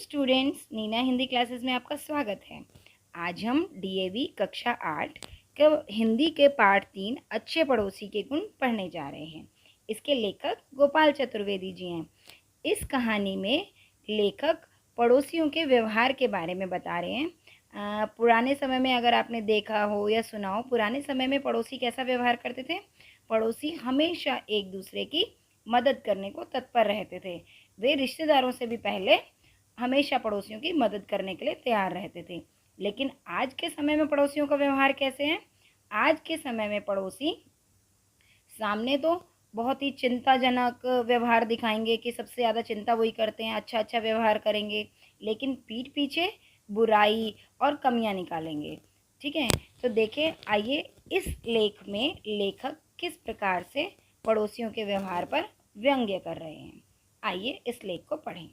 Students, Neena Hindi classes में आपका स्वागत है। आज हम डीएवी कक्षा 8 के हिंदी के पाठ 3 अच्छे पड़ोसी के गुण पढ़ने जा रहे हैं। इसके लेखक गोपाल चतुर्वेदी जी हैं। इस कहानी में लेखक पड़ोसियों के व्यवहार के बारे में बता रहे हैं। पुराने समय में अगर आपने देखा हो या सुना हो, पुराने समय में पड़ोसी कैसा व्यवहार करते थे। पड़ोसी हमेशा एक दूसरे की मदद करने को तत्पर रहते थे। वे रिश्तेदारों से भी पहले हमेशा पड़ोसियों की मदद करने के लिए तैयार रहते थे। लेकिन आज के समय में पड़ोसियों का व्यवहार कैसे है? आज के समय में पड़ोसी सामने तो बहुत ही चिंताजनक व्यवहार दिखाएंगे कि सबसे ज़्यादा चिंता वही करते हैं, अच्छा अच्छा व्यवहार करेंगे, लेकिन पीठ पीछे बुराई और कमियां निकालेंगे। ठीक है, तो देखिए, आइए इस लेख में लेखक किस प्रकार से पड़ोसियों के व्यवहार पर व्यंग्य कर रहे हैं। आइए इस लेख को पढ़ें।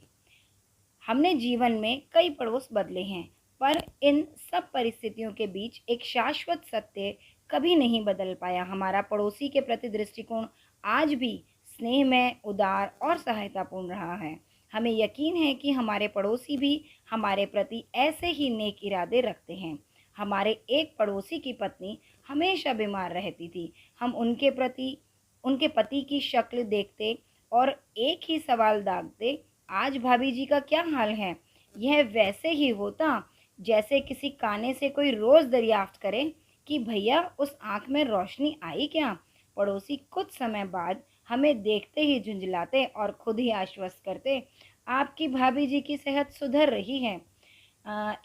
हमने जीवन में कई पड़ोस बदले हैं, पर इन सब परिस्थितियों के बीच एक शाश्वत सत्य कभी नहीं बदल पाया। हमारा पड़ोसी के प्रति दृष्टिकोण आज भी स्नेहमय, उदार और सहायतापूर्ण रहा है। हमें यकीन है कि हमारे पड़ोसी भी हमारे प्रति ऐसे ही नेक इरादे रखते हैं। हमारे एक पड़ोसी की पत्नी हमेशा बीमार रहती थी। हम उनके पति की शक्ल देखते और एक ही सवाल दागते, आज भाभी जी का क्या हाल है। यह वैसे ही होता जैसे किसी काने से कोई रोज दरियाफ्त करे कि भैया उस आंख में रोशनी आई क्या। पड़ोसी कुछ समय बाद हमें देखते ही झुंझलाते और खुद ही आश्वस्त करते, आपकी भाभी जी की सेहत सुधर रही है।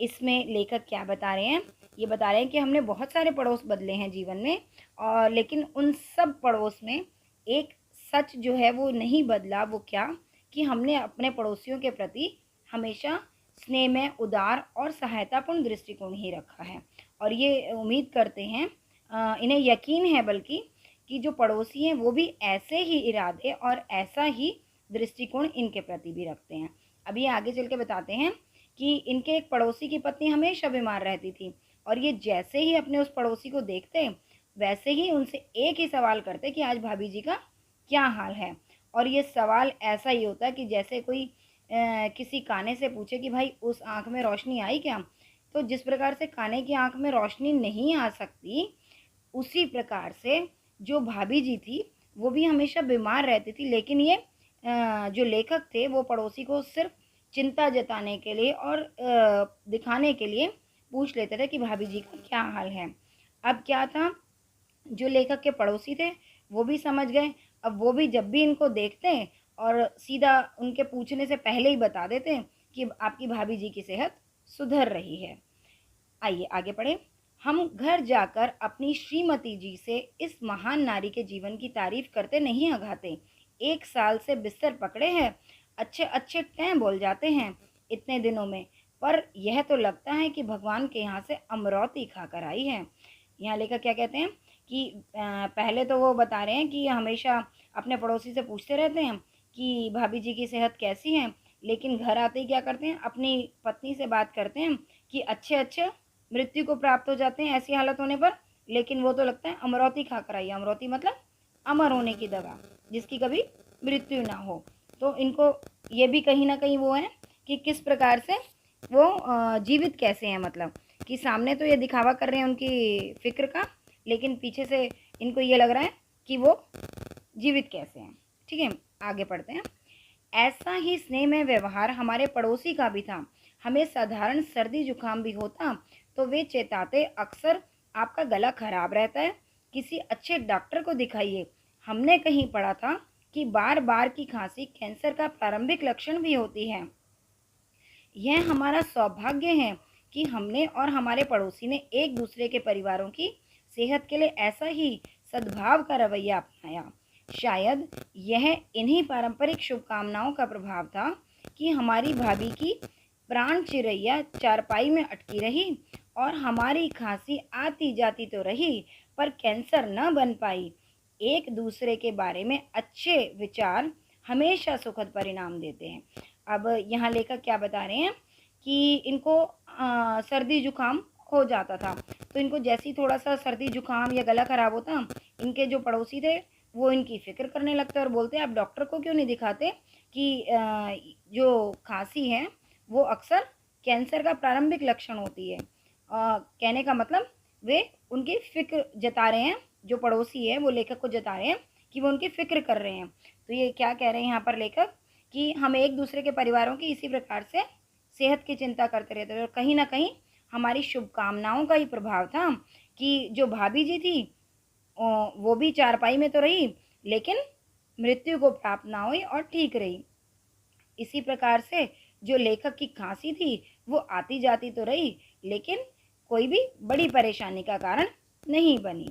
इसमें लेखक क्या बता रहे हैं? ये बता रहे हैं कि हमने बहुत सारे पड़ोस बदले हैं जीवन में, और लेकिन उन सब पड़ोस में एक सच जो है वो नहीं बदला। वो क्या? कि हमने अपने पड़ोसियों के प्रति हमेशा स्नेह में उदार और सहायतापूर्ण दृष्टिकोण ही रखा है। और ये उम्मीद करते हैं, इन्हें यकीन है बल्कि, कि जो पड़ोसी हैं वो भी ऐसे ही इरादे और ऐसा ही दृष्टिकोण इनके प्रति भी रखते हैं। अभी आगे चल के बताते हैं कि इनके एक पड़ोसी की पत्नी हमेशा बीमार रहती थी, और ये जैसे ही अपने उस पड़ोसी को देखते वैसे ही उनसे एक ही सवाल करते कि आज भाभी जी का क्या हाल है। और ये सवाल ऐसा ही होता कि जैसे कोई किसी काने से पूछे कि भाई उस आँख में रोशनी आई क्या। तो जिस प्रकार से काने की आँख में रोशनी नहीं आ सकती, उसी प्रकार से जो भाभी जी थी वो भी हमेशा बीमार रहती थी। लेकिन ये जो लेखक थे वो पड़ोसी को सिर्फ चिंता जताने के लिए और दिखाने के लिए पूछ लेते थे कि भाभी जी का क्या हाल है। अब क्या था, जो लेखक के पड़ोसी थे वो भी समझ गए। अब वो भी जब भी इनको देखते हैं और सीधा उनके पूछने से पहले ही बता देते हैं कि आपकी भाभी जी की सेहत सुधर रही है। आइए आगे पढ़े। हम घर जाकर अपनी श्रीमती जी से इस महान नारी के जीवन की तारीफ करते नहीं अघाते। 1 साल से बिस्तर पकड़े हैं, अच्छे अच्छे टैं बोल जाते हैं इतने दिनों में, पर यह तो लगता है कि भगवान के यहाँ से अमरौती खाकर आई है। यहाँ लेकर क्या कहते हैं कि पहले तो वो बता रहे हैं कि हमेशा अपने पड़ोसी से पूछते रहते हैं कि भाभी जी की सेहत कैसी है, लेकिन घर आते ही क्या करते हैं, अपनी पत्नी से बात करते हैं कि अच्छे अच्छे मृत्यु को प्राप्त हो जाते हैं ऐसी हालत होने पर। लेकिन वो तो लगता है अमरौती खाकर आई है। अमरौती मतलब अमर होने की दवा, जिसकी कभी मृत्यु ना हो। तो इनको ये भी कहीं ना कहीं वो है कि किस प्रकार से वो जीवित कैसे हैं, मतलब कि सामने तो ये दिखावा कर रहे हैं उनकी फिक्र का, लेकिन पीछे से इनको ये लग रहा है कि वो जीवित कैसे हैं। ठीक है, आगे पढ़ते हैं। ऐसा ही स्नेह में व्यवहार हमारे पड़ोसी का भी था। हमें साधारण सर्दी जुकाम भी होता तो वे चेताते, अक्सर आपका गला खराब रहता है, किसी अच्छे डॉक्टर को दिखाइए। हमने कहीं पढ़ा था कि बार बार की खांसी कैंसर का प्रारंभिक लक्षण भी होती है। यह हमारा सौभाग्य है कि हमने और हमारे पड़ोसी ने एक दूसरे के परिवारों की सेहत के लिए ऐसा ही सद्भाव का रवैया अपनाया। शायद यह इन्हीं पारंपरिक शुभकामनाओं का प्रभाव था कि हमारी भाभी की प्राण चिरैया चारपाई में अटकी रही, और हमारी खांसी आती जाती तो रही पर कैंसर न बन पाई। एक दूसरे के बारे में अच्छे विचार हमेशा सुखद परिणाम देते हैं। अब यहाँ लेखक क्या बता रहे हैं कि इनको सर्दी जुकाम हो जाता था, तो इनको जैसे ही थोड़ा सा सर्दी जुकाम या गला खराब होता, इनके जो पड़ोसी थे वो इनकी फिक्र करने लगते और बोलते, आप डॉक्टर को क्यों नहीं दिखाते कि जो खांसी है वो अक्सर कैंसर का प्रारंभिक लक्षण होती है। कहने का मतलब वे उनकी फ़िक्र जता रहे हैं, जो पड़ोसी है वो लेखक को जता रहे हैं कि वो उनकी फ़िक्र कर रहे हैं। तो ये क्या कह रहे हैं यहाँ पर लेखक कि हम एक दूसरे के परिवारों की इसी प्रकार से सेहत की चिंता करते रहते थे और कहीं न कहीं हमारी शुभकामनाओं का ही प्रभाव था कि जो भाभी जी थी वो भी चारपाई में तो रही, लेकिन मृत्यु को प्राप्त ना हुई और ठीक रही। इसी प्रकार से जो लेखक की खांसी थी वो आती जाती तो रही, लेकिन कोई भी बड़ी परेशानी का कारण नहीं बनी।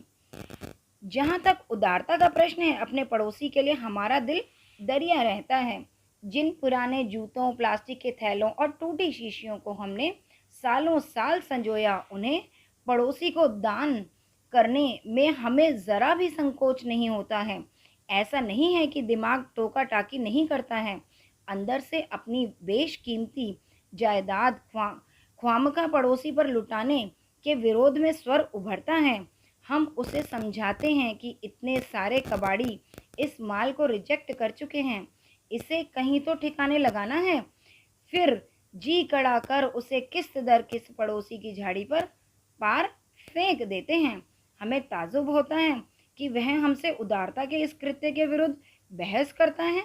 जहाँ तक उदारता का प्रश्न है, अपने पड़ोसी के लिए हमारा दिल दरिया रहता है। जिन पुराने जूतों, प्लास्टिक के थैलों और टूटी शीशियों को हमने सालों साल संजोया, उन्हें पड़ोसी को दान करने में हमें ज़रा भी संकोच नहीं होता है। ऐसा नहीं है कि दिमाग टोका टाकी नहीं करता है, अंदर से अपनी बेशकीमती जायदाद ख्वामखा पड़ोसी पर लुटाने के विरोध में स्वर उभरता है। हम उसे समझाते हैं कि इतने सारे कबाड़ी इस माल को रिजेक्ट कर चुके हैं, इसे कहीं तो ठिकाने लगाना है। फिर जी कड़ा कर उसे किस्त दर किस्त पड़ोसी की झाड़ी पर पार फेंक देते हैं। हमें ताज्जुब होता है कि वह हमसे उदारता के इस कृत्य के विरुद्ध बहस करता है।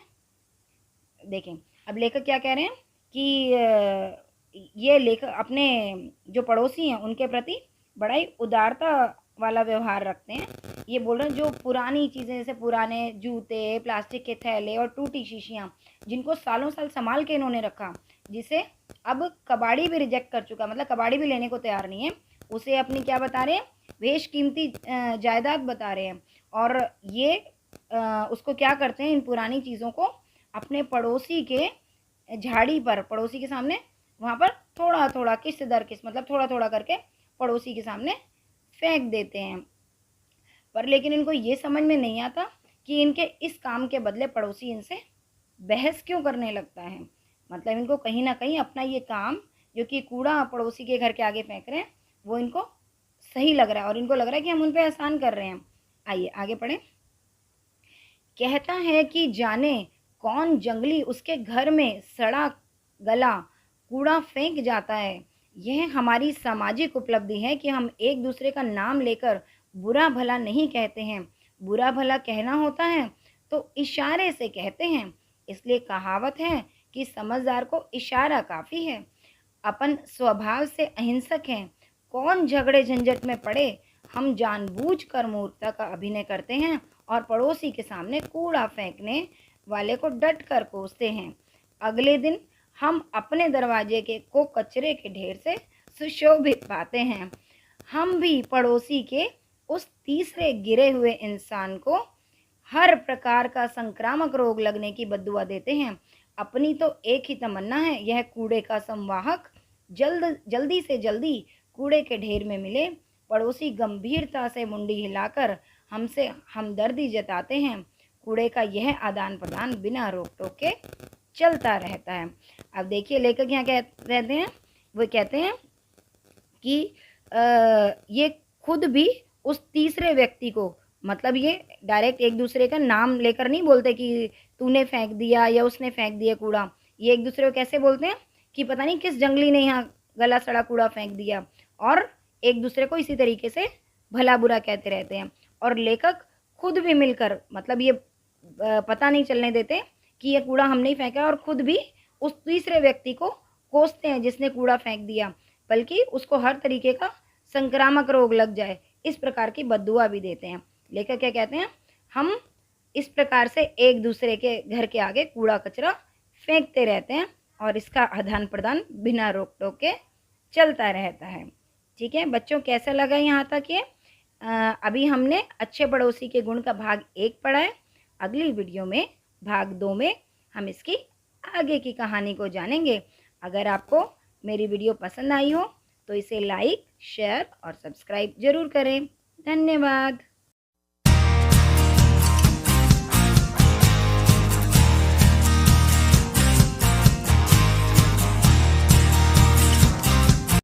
देखें, अब लेखक क्या कह रहे हैं कि ये लेखक अपने जो पड़ोसी हैं उनके प्रति बड़ा ही उदारता वाला व्यवहार रखते हैं। ये बोल रहे हैं जो पुरानी चीज़ें जैसे पुराने जूते, प्लास्टिक के थैले और टूटी शीशियाँ जिनको सालों साल संभाल के इन्होंने रखा, जिसे अब कबाड़ी भी रिजेक्ट कर चुका, मतलब कबाड़ी भी लेने को तैयार नहीं है, उसे अपनी क्या बता रहे हैं, बेशकीमती जायदाद बता रहे हैं। और ये उसको क्या करते हैं, इन पुरानी चीज़ों को अपने पड़ोसी के झाड़ी पर, पड़ोसी के सामने वहाँ पर थोड़ा थोड़ा किस्त दर किस्त, मतलब थोड़ा थोड़ा करके पड़ोसी के सामने फेंक देते हैं। पर लेकिन इनको ये समझ में नहीं आता कि इनके इस काम के बदले पड़ोसी इनसे बहस क्यों करने लगता है। मतलब इनको कहीं ना कहीं अपना ये काम, जो कि कूड़ा पड़ोसी के घर के आगे फेंक रहे हैं, वो इनको सही लग रहा है और इनको लग रहा है कि हम उन पर एहसान कर रहे हैं। आइए आगे पढ़ें। कहता है कि जाने कौन जंगली उसके घर में सड़ा गला कूड़ा फेंक जाता है। यह हमारी सामाजिक उपलब्धि है कि हम एक दूसरे का नाम लेकर बुरा भला नहीं कहते हैं। बुरा भला कहना होता है तो इशारे से कहते हैं, इसलिए कहावत है कि समझदार को इशारा काफ़ी है। अपन स्वभाव से अहिंसक हैं, कौन झगड़े झंझट में पड़े। हम जानबूझकर मूर्खता का अभिनय करते हैं और पड़ोसी के सामने कूड़ा फेंकने वाले को डट कर कोसते हैं। अगले दिन हम अपने दरवाजे को कचरे के ढेर से सुशोभित पाते हैं। हम भी पड़ोसी के उस तीसरे गिरे हुए इंसान को हर प्रकार का संक्रामक रोग लगने की बद्दुआ देते हैं। अपनी तो एक ही तमन्ना है, यह कूड़े का संवाहक जल्दी से जल्दी कूड़े के ढेर में मिले। पड़ोसी गंभीरता से मुंडी हिलाकर हमसे हमदर्दी जताते हैं। कूड़े का यह आदान प्रदान बिना रोक टोक के चलता रहता है। अब देखिए लेखक यहाँ क्या कहते हैं, वो कहते हैं कि ये खुद भी उस तीसरे व्यक्ति को, मतलब ये डायरेक्ट एक दूसरे का नाम लेकर नहीं बोलते कि तूने फेंक दिया या उसने फेंक दिया कूड़ा। ये एक दूसरे को कैसे बोलते हैं कि पता नहीं किस जंगली ने यहाँ गला सड़ा कूड़ा फेंक दिया, और एक दूसरे को इसी तरीके से भला बुरा कहते रहते हैं। और लेखक खुद भी मिलकर, मतलब ये पता नहीं चलने देते कि ये कूड़ा हमने ही फेंका, और खुद भी उस तीसरे व्यक्ति को कोसते हैं जिसने कूड़ा फेंक दिया, बल्कि उसको हर तरीके का संक्रामक रोग लग जाए, इस प्रकार की बद्दुआ भी देते हैं। लेखक क्या कहते हैं, हम इस प्रकार से एक दूसरे के घर के आगे कूड़ा कचरा फेंकते रहते हैं और इसका आदान प्रदान बिना रोक टोक के चलता रहता है। ठीक है बच्चों, कैसा लगा यहाँ तक ये? अभी हमने अच्छे पड़ोसी के गुण का भाग 1 पढ़ा है। अगली वीडियो में भाग 2 में हम इसकी आगे की कहानी को जानेंगे। अगर आपको मेरी वीडियो पसंद आई हो तो इसे लाइक, शेयर और सब्सक्राइब ज़रूर करें। धन्यवाद।